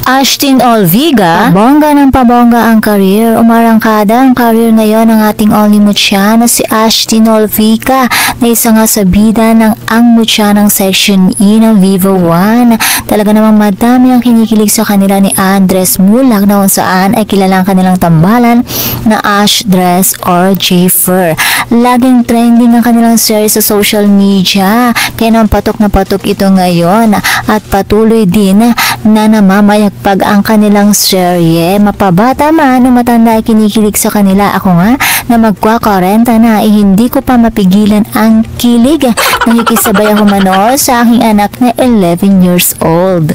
Ashtin Olviga, pabongga ng pabongga ang career. Umarangkada ang career ngayon ng ating only mutya na si Ashtin Olviga na isa nga sa bida ng ang mutya ng Section E ng Vivo One. Talaga namang madami ang kinikilig sa kanila ni Andres Mulak na kung saan ay kilalang kanilang tambalan na Ash Dress or J-Fur. Laging trending ang kanilang series sa social media, kaya naman patok na patok ito ngayon at patuloy din na namamayagpag ang kanilang serye. Mapabata man o matanda ay kinikilig sa kanila. Ako nga na magkwa-40 na hindi ko pa mapigilan ang kilig. Nakikisabay ako manood sa aking anak na 11 years old.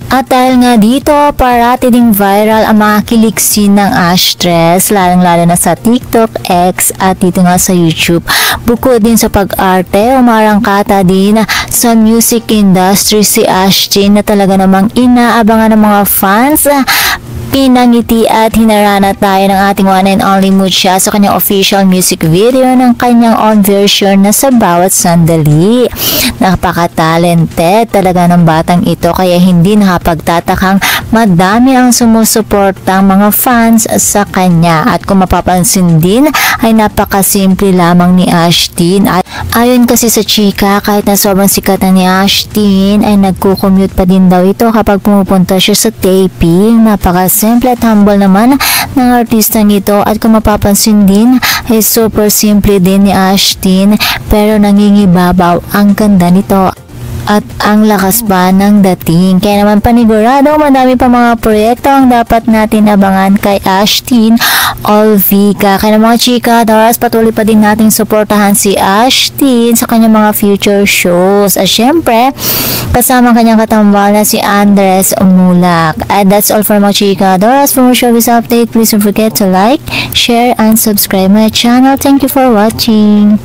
At dahil nga dito, parati ding viral ang mga kilig ng Ash Dress, lalong-lalo na sa TikTok, X at dito nga sa YouTube. Bukod din sa pag-arte, umarangkata din sa music industry si Ashtin na talaga namang inaabangan ng mga fans. Pinangiti at hinarana tayo ng ating one and only mutya sa kanyang official music video ng kanyang own version na Sa Bawat Sandali. Napaka-talented talaga ng batang ito, kaya hindi nakapagtatakang madami ang sumusuportang mga fans sa kanya. At kung mapapansin din ay napakasimple lamang ni Ashtin. At ayon kasi sa chika, kahit na sobrang sikat na ni Ashtin ay nagko-commute pa din daw ito kapag pumupunta siya sa taping. Napaka-simple at humble naman ng artistang ito, at kung mapapansin din ay super simple din ni Ashtin pero nangingibabaw ang ganda nito at ang lakas pa ng dating. Kaya naman panigurado madami pa mga proyekto ang dapat natin abangan kay Ashtin Olviga. Kaya mga chika, daras patuloy pa din nating suportahan si Ashtin sa kanyang mga future shows. At syempre, kasama kanyang katambal na si Andres Mulak. And that's all for mga chika. Daras, for more showbiz update, please don't forget to like, share, and subscribe my channel. Thank you for watching.